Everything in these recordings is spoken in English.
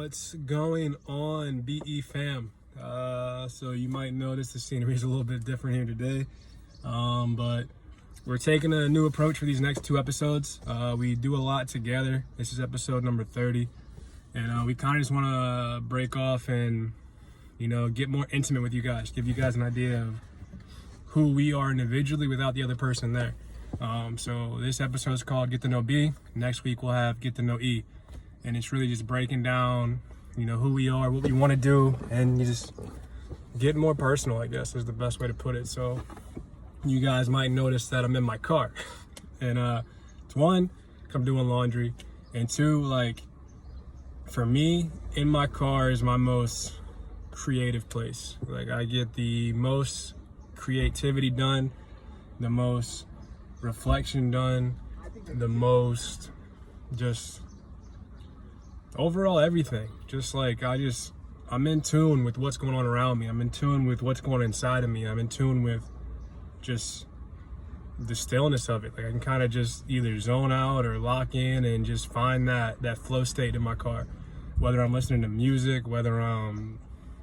What's going on, BE fam? So you might notice the scenery is a little bit different here today, but we're taking a new approach for these next two episodes. We do a lot together. This is episode number 30, and we kind of just want to break off and, get more intimate with you guys, give you guys an idea of who we are individually without the other person there. So this episode is called Get to Know B. Next week we'll have Get to Know E. And it's really just breaking down, who we are, what we want to do, and you just get more personal, I guess, is the best way to put it. So you guys might notice that I'm in my car. And it's one, I'm doing laundry. And two, for me, in my car is my most creative place. I get the most creativity done, the most reflection done, the most just overall everything. I'm in tune with what's going on around me. I'm in tune with what's going on inside of me. I'm in tune with just the stillness of it. I can kind of just either zone out or lock in and just find that flow state in my car, whether I'm listening to music, whether I'm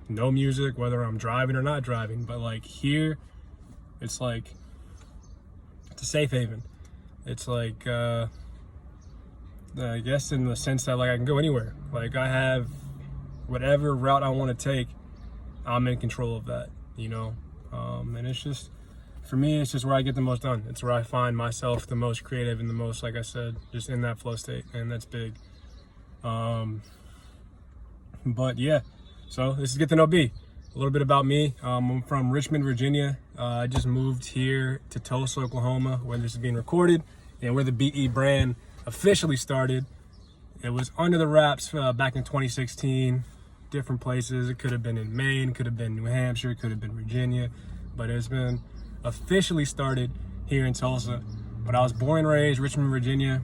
no music, whether I'm driving or not driving. But here it's a safe haven. It's I guess in the sense that I can go anywhere. I have whatever route I want to take, I'm in control of that, and it's just, for me, it's just where I get the most done. It's where I find myself the most creative and the most, like I said, just in that flow state, and that's big. But yeah, so this is Get to Know B. A little bit about me. I'm from Richmond, Virginia. I just moved here to Tulsa, Oklahoma, where this is being recorded, and where the BE brand officially started. It was under the wraps back in 2016, different places. It could have been in Maine, could have been New Hampshire, could have been Virginia, but it's been officially started here in Tulsa. But I was born and raised Richmond, Virginia.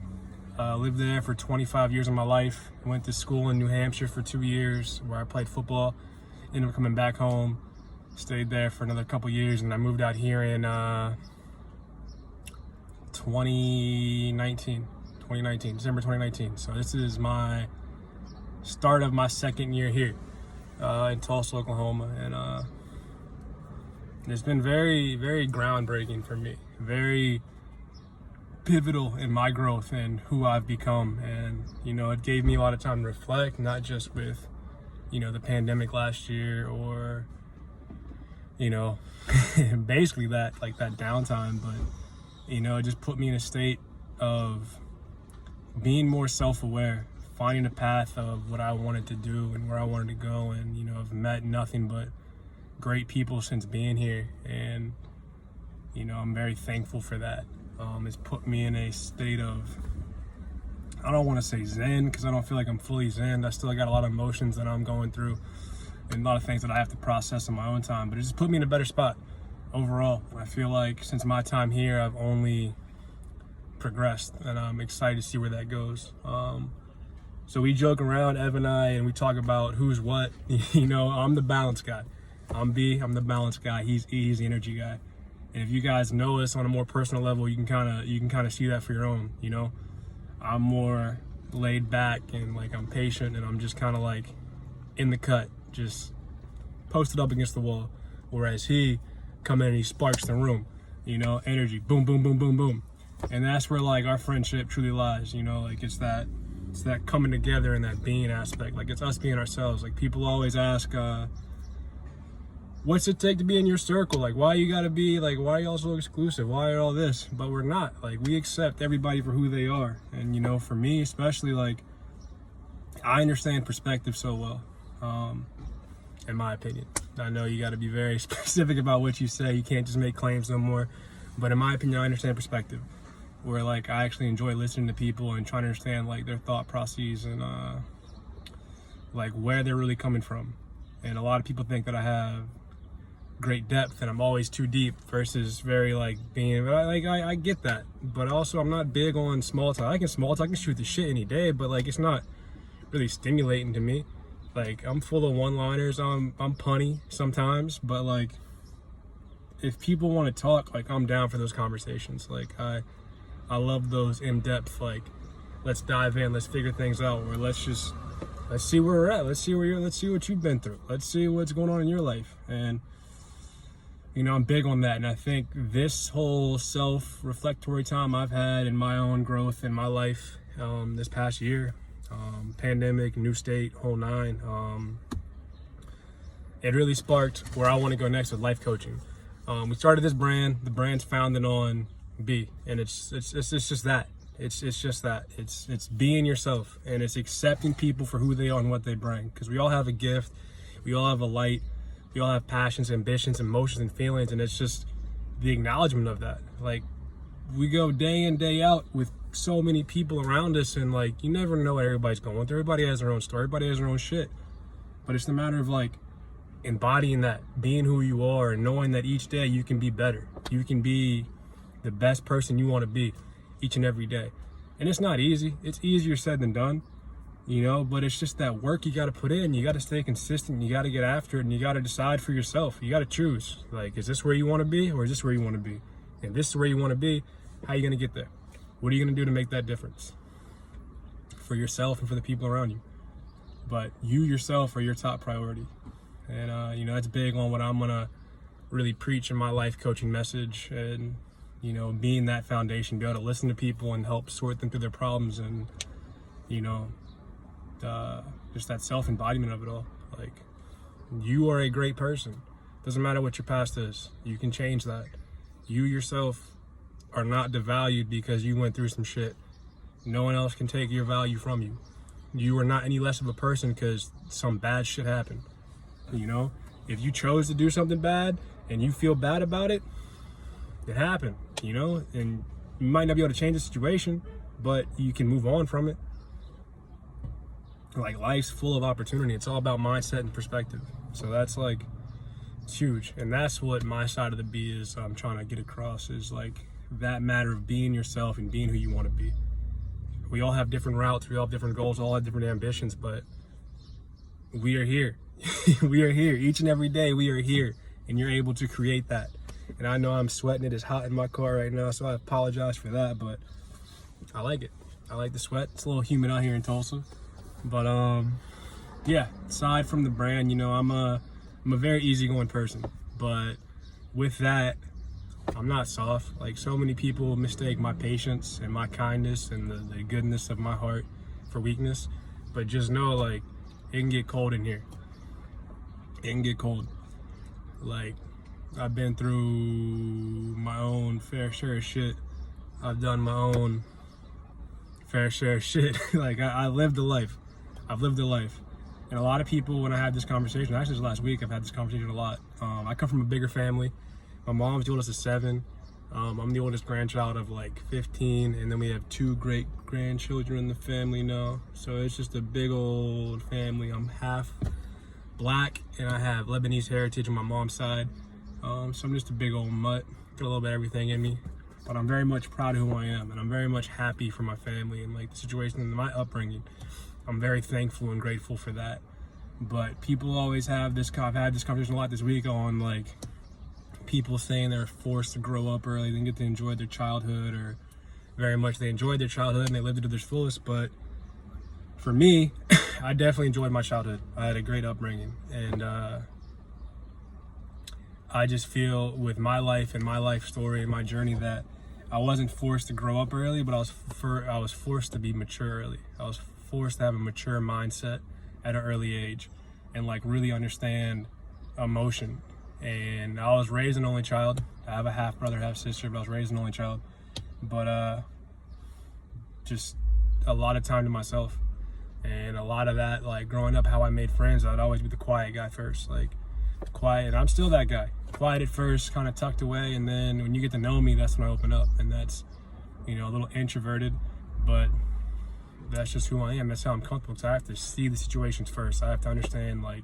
Lived there for 25 years of my life. Went to school in New Hampshire for 2 years where I played football. Ended up coming back home, stayed there for another couple years, and I moved out here in 2019, December 2019. So this is my start of my second year here in Tulsa, Oklahoma. And it's been very, very groundbreaking for me. Very pivotal in my growth and who I've become. And, it gave me a lot of time to reflect, not just with, the pandemic last year or, basically that downtime, but, it just put me in a state of being more self-aware, finding a path of what I wanted to do and where I wanted to go. And, I've met nothing but great people since being here. And, I'm very thankful for that. It's put me in a state of, I don't want to say zen, because I don't feel like I'm fully zen. I still got a lot of emotions that I'm going through and a lot of things that I have to process in my own time. But it just put me in a better spot overall. I feel like since my time here, I've only progressed, and I'm excited to see where that goes. So we joke around, Ev and I, and we talk about who's what. I'm the balance guy. I'm B, I'm the balance guy. He's E, he's the energy guy. And if you guys know us on a more personal level, you can kind of see that for your own. I'm more laid back and I'm patient, and I'm just kind of in the cut, just posted up against the wall. Whereas he come in and he sparks the room, energy, boom, boom, boom, boom, boom. And that's where our friendship truly lies, it's that coming together and that being aspect. It's us being ourselves. People always ask, what's it take to be in your circle? Why you gotta be, why are y'all so exclusive? Why all this? But we're not. We accept everybody for who they are. And, for me, especially, I understand perspective so well, in my opinion. I know you gotta be very specific about what you say. You can't just make claims no more. But in my opinion, I understand perspective. Where, I actually enjoy listening to people and trying to understand, their thought processes and, where they're really coming from. And a lot of people think that I have great depth and I'm always too deep versus very being, I get that, but also I'm not big on small talk. I can shoot the shit any day, but it's not really stimulating to me. I'm full of one-liners. I'm punny sometimes, but if people want to talk, I'm down for those conversations. I love those in-depth, let's dive in, let's figure things out, or let's just let's see where we're at. Let's see what you've been through. Let's see what's going on in your life. And I'm big on that. And I think this whole self-reflectory time I've had in my own growth in my life this past year, pandemic, new state, whole nine, it really sparked where I want to go next with life coaching. We started this brand. The brand's founded on B, and it's just that. It's just that. It's being yourself, and it's accepting people for who they are and what they bring. Because we all have a gift, we all have a light, we all have passions, ambitions, emotions, and feelings, and it's just the acknowledgement of that. Like, we go day in, day out with so many people around us, and like, you never know what everybody's going through. Everybody has their own story, everybody has their own shit. But it's a matter of like embodying that, being who you are, and knowing that each day you can be better. You can be the best person you want to be each and every day. And it's not easy. It's easier said than done, but it's just that work you got to put in. You got to stay consistent. You got to get after it, and you got to decide for yourself. You got to choose. Like, is this where you want to be, or is this where you want to be? If this is where you want to be, how are you going to get there? What are you going to do to make that difference for yourself and for the people around you? But you yourself are your top priority. And, that's big on what I'm going to really preach in my life coaching message. And, being that foundation, be able to listen to people and help sort them through their problems. And, just that self-embodiment of it all. Like, you are a great person. Doesn't matter what your past is. You can change that. You yourself are not devalued because you went through some shit. No one else can take your value from you. You are not any less of a person because some bad shit happened. If you chose to do something bad and you feel bad about it, it happened, and you might not be able to change the situation, but you can move on from it. Like, life's full of opportunity. It's all about mindset and perspective. So that's like, it's huge. And that's what my side of the B is I'm trying to get across, is like that matter of being yourself and being who you want to be. We all have different routes, we all have different goals, all have different ambitions, but we are here. We are here each and every day. We are here, and you're able to create that. And I know I'm sweating. It is hot in my car right now, so I apologize for that, but I like it. I like the sweat. It's a little humid out here in Tulsa, but yeah, aside from the brand, I'm a very easygoing person, but with that, I'm not soft. Like, so many people mistake my patience and my kindness and the goodness of my heart for weakness, but just know, like, it can get cold in here. It can get cold. Like, I've been through my own fair share of shit. I've done my own fair share of shit. Like, I lived a life. I've lived a life. And a lot of people, when I had this conversation, actually this last week, I've had this conversation a lot. I come from a bigger family. My mom's the oldest of 7. I'm the oldest grandchild of like 15, and then we have 2 great grandchildren in the family now. So it's just a big old family. I'm half Black, and I have Lebanese heritage on my mom's side. So I'm just a big old mutt. Got a little bit of everything in me, but I'm very much proud of who I am, and I'm very much happy for my family and like the situation and my upbringing. I'm very thankful and grateful for that. But people always have this. I've had this conversation a lot this week on like people saying they're forced to grow up early, they didn't get to enjoy their childhood, or very much they enjoyed their childhood and they lived it to their fullest. But for me, I definitely enjoyed my childhood. I had a great upbringing, and I just feel with my life and my life story and my journey that I wasn't forced to grow up early, but I was forced to be mature early. I was forced to have a mature mindset at an early age and like really understand emotion. And I was raised an only child. I have a half brother, half sister, but I was raised an only child. But just a lot of time to myself. And a lot of that, like growing up, how I made friends, I'd always be the quiet guy first. Like, quiet, and I'm still that guy. Quiet at first, kind of tucked away, and then when you get to know me, that's when I open up. And that's, a little introverted, but that's just who I am. That's how I'm comfortable. So I have to see the situations first. I have to understand, like,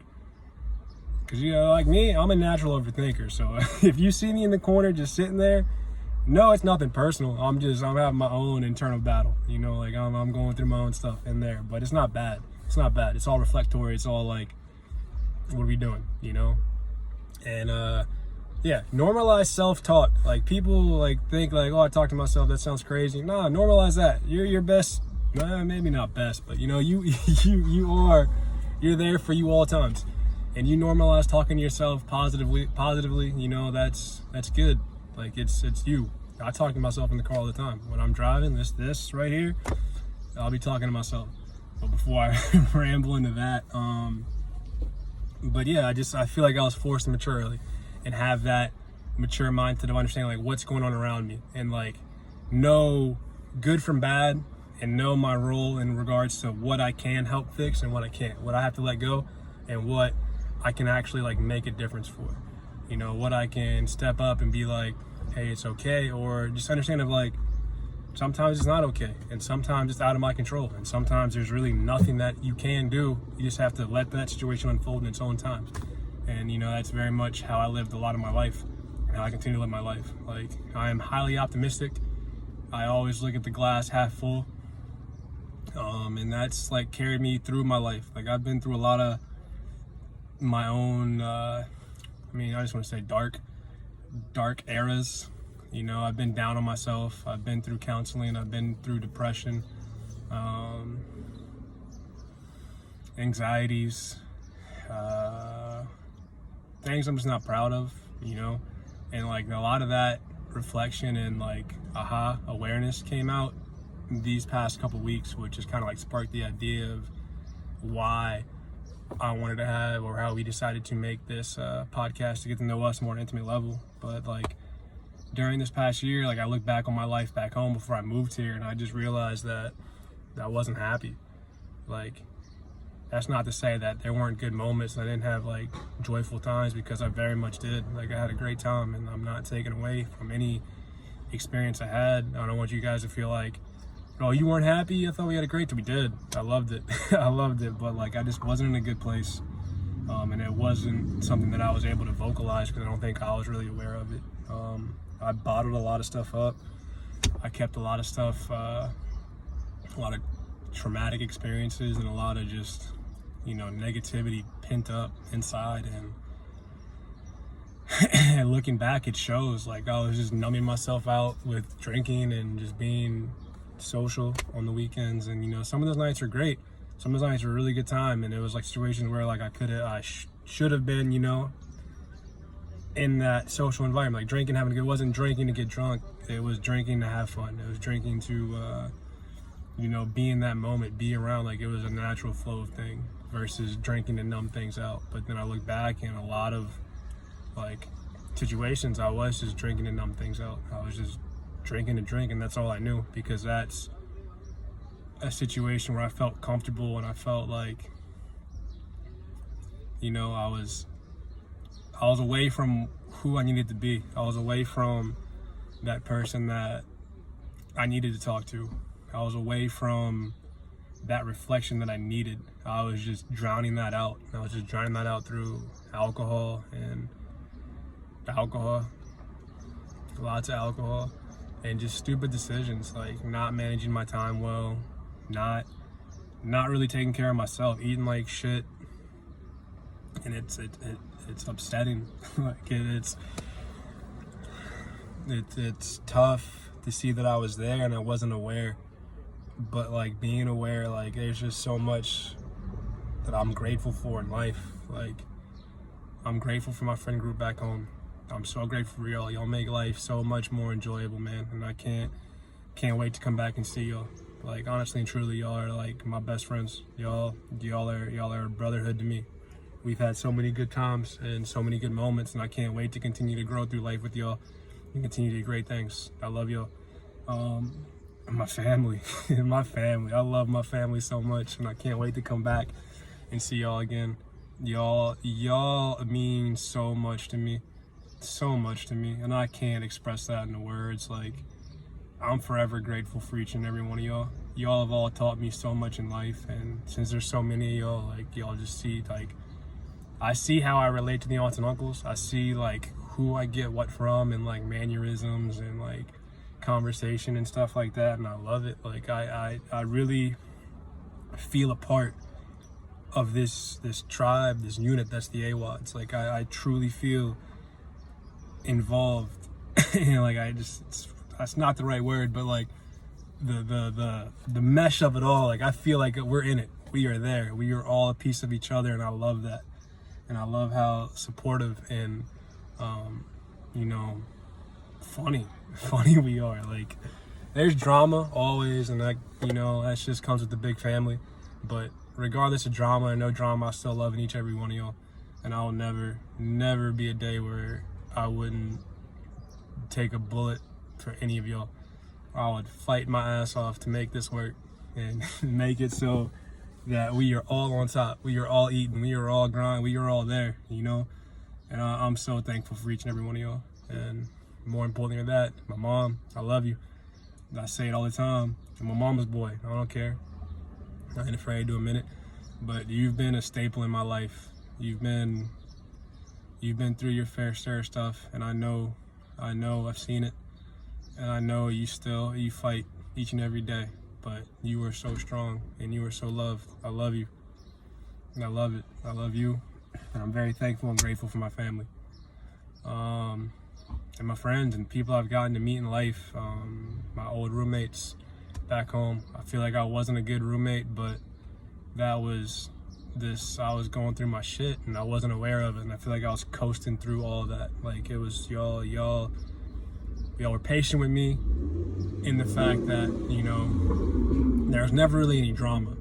because, like me, I'm a natural overthinker. So if you see me in the corner just sitting there, no, it's nothing personal. I'm having my own internal battle. Like I'm going through my own stuff in there, but it's not bad. It's not bad. It's all reflectory. It's all like, what are we doing? And yeah, normalize self-talk. Like people like think like, oh, I talk to myself. That sounds crazy. Nah, normalize that. You're your best maybe not best, but you're there for you all times, and you normalize talking to yourself positively. That's good. Like it's you. I talk to myself in the car all the time when I'm driving. This right here, I'll be talking to myself. But before I ramble into that, but yeah, I feel like I was forced to mature early and have that mature mindset of understanding like what's going on around me, and like know good from bad, and know my role in regards to what I can help fix and what I can't, what I have to let go, and what I can actually like make a difference for. What I can step up and be like, hey, it's okay, or just understand of like sometimes it's not okay, and sometimes it's out of my control, and sometimes there's really nothing that you can do. You just have to let that situation unfold in its own time. And that's very much how I lived a lot of my life, and how I continue to live my life. Like, I am highly optimistic. I always look at the glass half full, and that's like carried me through my life. Like, I've been through a lot of my own I just want to say dark eras. I've been down on myself. I've been through counseling. I've been through depression, anxieties, things I'm just not proud of, and like a lot of that reflection and like awareness came out these past couple weeks, which has kind of like sparked the idea of why I wanted to have, or how we decided to make this podcast to get to know us more on an intimate level. But like during this past year, like I look back on my life back home before I moved here, and I just realized that I wasn't happy. Like, that's not to say that there weren't good moments and I didn't have like joyful times, because I very much did. Like, I had a great time, and I'm not taking away from any experience I had. I don't want you guys to feel like, oh, you weren't happy? I thought we had a great time. We did. I loved it. I loved it, but like I just wasn't in a good place, and it wasn't something that I was able to vocalize because I don't think I was really aware of it. I bottled a lot of stuff up. I kept a lot of stuff, a lot of traumatic experiences, and a lot of just negativity pent up inside, and looking back, it shows. Like, I was just numbing myself out with drinking and just being social on the weekends, and some of those nights are great. Some of those nights were a really good time, and it was like situations where like I should have been in that social environment, like drinking, having a good. It wasn't drinking to get drunk, it was drinking to have fun. It was drinking to be in that moment, be around, like it was a natural flow of thing, versus drinking to numb things out. But then I look back, and a lot of like situations I was just drinking to numb things out. I was just drinking to drink, and that's all I knew, because that's a situation where I felt comfortable, and I felt like I was away from who I needed to be. I was away from that person that I needed to talk to. I was away from that reflection that I needed. I was just drowning that out. I was just drowning that out through alcohol, lots of alcohol, and just stupid decisions, like not managing my time well, not really taking care of myself, eating like shit. And it's upsetting. Like it's tough to see that I was there and I wasn't aware. But like being aware, like there's just so much that I'm grateful for in life. Like, I'm grateful for my friend group back home. I'm so grateful for y'all. Y'all make life so much more enjoyable, man. And I can't wait to come back and see y'all. Like, honestly and truly, y'all are like my best friends. Y'all are a brotherhood to me. We've had so many good times and so many good moments, and I can't wait to continue to grow through life with y'all and continue to do great things. I love y'all. My family, I love my family so much, and I can't wait to come back and see y'all again. Y'all mean so much to me, and I can't express that in the words. Like, I'm forever grateful for each and every one of y'all. Y'all have all taught me so much in life, and since there's so many of y'all, like, y'all just see, like, I see how I relate to the aunts and uncles. I see like who I get what from, and like mannerisms and like conversation and stuff like that, and I love it. Like, I really feel a part of this tribe, this unit that's the AWODs. Like, I truly feel involved. Like, that's not the right word, but like the mesh of it all. Like, I feel like we're in it. We are there. We are all a piece of each other, and I love that. And I love how supportive and you know, funny we are. Like, there's drama always, and that, you know, that just comes with the big family. But regardless of drama or no drama, I still love each every one of y'all, and I'll never be a day where I wouldn't take a bullet for any of y'all. I would fight my ass off to make this work and make it so that we are all on top, we are all eating, we are all grinding, we are all there, you know. And I'm so thankful for each and every one of y'all. And more importantly than that, my mom, I love you. I say it all the time. I'm a mama's boy. I don't care. I ain't afraid to admit it. But you've been a staple in my life. You've been through your fair share of stuff, and I know, I've seen it. And I know you fight each and every day. But you are so strong, and you are so loved. I love you. And I love it. I love you. And I'm very thankful and grateful for my family. And my friends and people I've gotten to meet in life. My old roommates back home. I feel like I wasn't a good roommate, but I was going through my shit and I wasn't aware of it. And I feel like I was coasting through all of that. Like, it was y'all were patient with me in the fact that, you know, there was never really any drama.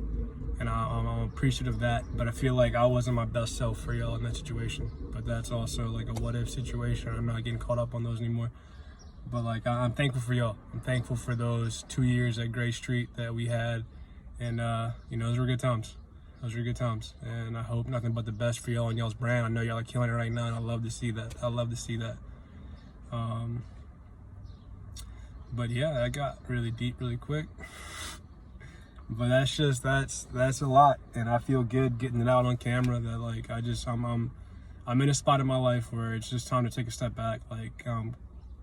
And I'm appreciative of that, but I feel like I wasn't my best self for y'all in that situation. But that's also like a what if situation. I'm not getting caught up on those anymore. But like, I'm thankful for y'all. I'm thankful for those 2 years at Gray Street that we had. And you know, those were good times. Those were good times. And I hope nothing but the best for y'all and y'all's brand. I know y'all are killing it right now, and I love to see that. I love to see that. But yeah, that got really deep really quick. But that's a lot, and I feel good getting it out on camera. That like, I'm in a spot in my life where it's just time to take a step back. Like,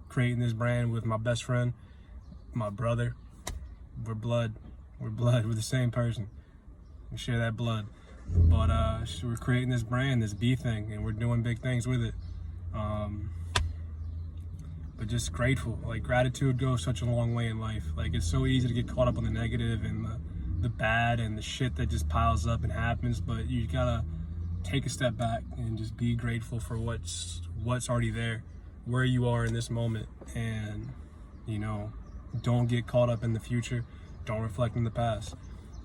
creating this brand with my best friend, my brother. We're blood. We're the same person. We share that blood. But we're creating this brand, this B thing, and we're doing big things with it. But just grateful. Like, gratitude goes such a long way in life. Like, it's so easy to get caught up on the negative and the bad and the shit that just piles up and happens, but you gotta take a step back and just be grateful for what's already there, where you are in this moment. And, you know, don't get caught up in the future. Don't reflect in the past.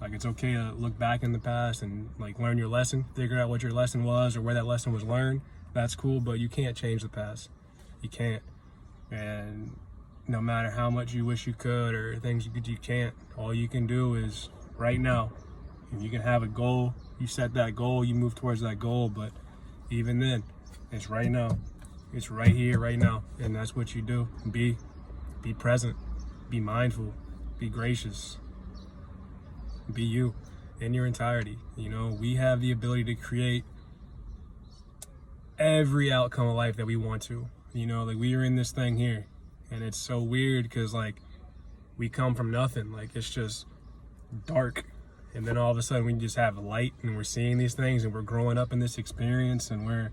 Like, it's okay to look back in the past and like learn your lesson, figure out what your lesson was or where that lesson was learned. That's cool, but you can't change the past. You can't. And no matter how much you wish you could or things you can't. All you can do is right now. And you can have a goal, you set that goal, you move towards that goal, but even then, it's right now. It's right here, right now. And that's what you do. Be present, be mindful, be gracious, be you in your entirety. You know, we have the ability to create every outcome of life that we want to. You know, like, we are in this thing here, and it's so weird because like, we come from nothing. Like, it's just dark, and then all of a sudden we just have light, and we're seeing these things, and we're growing up in this experience, and we're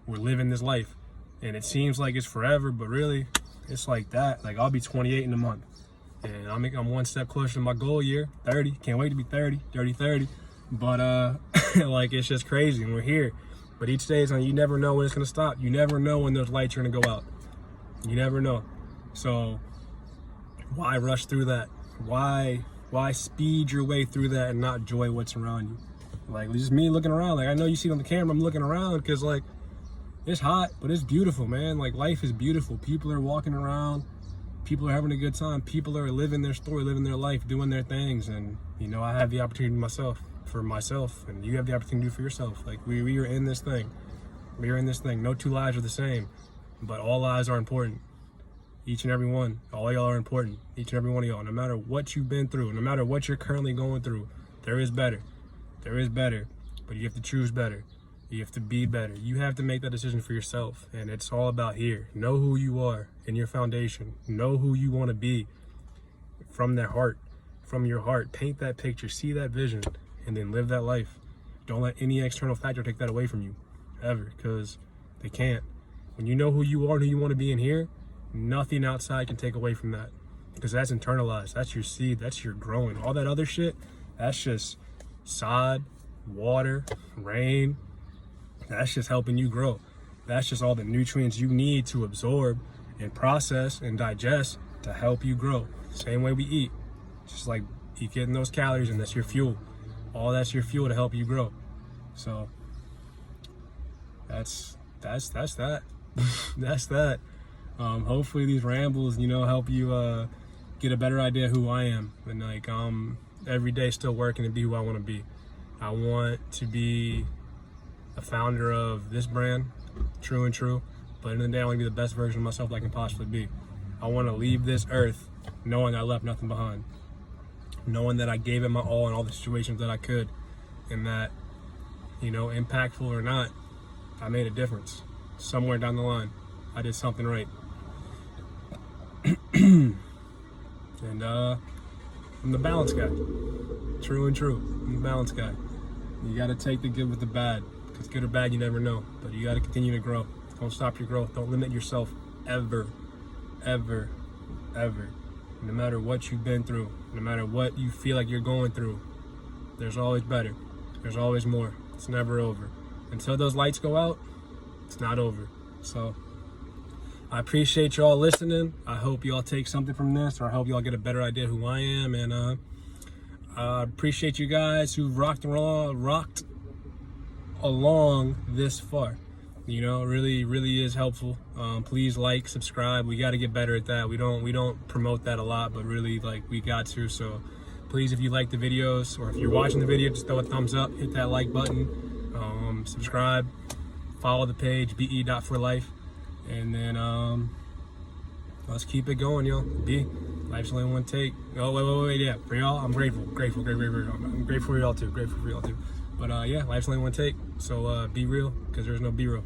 living this life, and it seems like it's forever, but really it's like that. Like, I'll be 28 in a month, and I'm one step closer to my goal year, 30. Can't wait to be 30. But like, it's just crazy, and we're here. But each day is on. You never know when it's gonna stop. You never know when those lights are gonna go out. You never know. So why rush through that? Why speed your way through that and not enjoy what's around you? Like, just me looking around. Like, I know you see it on the camera, I'm looking around because like, it's hot, but it's beautiful, man. Like, life is beautiful. People are walking around. People are having a good time. People are living their story, living their life, doing their things. And, you know, I have the opportunity for myself, and you have the opportunity to do for yourself. Like, we are in this thing. We are in this thing. No two lives are the same, but all lives are important. Each and every one. All y'all are important. Each and every one of y'all. No matter what you've been through, no matter what you're currently going through, there is better. There is better, but you have to choose better. You have to be better. You have to make that decision for yourself, and it's all about here. Know who you are in your foundation. Know who you want to be from their heart, from your heart. Paint that picture, see that vision, and then live that life. Don't let any external factor take that away from you, ever, because they can't. When you know who you are and who you want to be in here, nothing outside can take away from that. because that's internalized. That's your seed. That's your growing. All that other shit, that's just sod, water, rain. That's just helping you grow. That's just all the nutrients you need to absorb and process and digest to help you grow. Same way we eat. Just like you getting those calories, and that's your fuel. All that's your fuel to help you grow. So that's that. That's that. Hopefully these rambles, help you get a better idea of who I am. And like every day still working to be who I want to be. I want to be a founder of this brand, True and True. But in the day, I want to be the best version of myself that I can possibly be. I want to leave this earth knowing I left nothing behind. Knowing that I gave it my all in all the situations that I could. And that, impactful or not, I made a difference. Somewhere down the line, I did something right. And I'm the balance guy. True and True. I'm the balance guy. You got to take the good with the bad. Because good or bad, you never know. But you got to continue to grow. Don't stop your growth. Don't limit yourself ever, ever, ever. No matter what you've been through, no matter what you feel like you're going through, there's always better. There's always more. It's never over. Until those lights go out, it's not over. So I appreciate y'all listening. I hope y'all take something from this, or I hope y'all get a better idea who I am. And I appreciate you guys who've rocked along this far. Really, really is helpful. Please like, subscribe. We got to get better at that. We don't promote that a lot, but really, we got to. So please, if you like the videos, or if you're watching the video, just throw a thumbs up, hit that like button, subscribe, follow the page, be.forlife, and then let's keep it going, yo. Life's only one take. Oh, wait, yeah. For y'all, I'm grateful. I'm grateful for y'all too. But yeah, life's only one take. So be real, because there's no B-roll.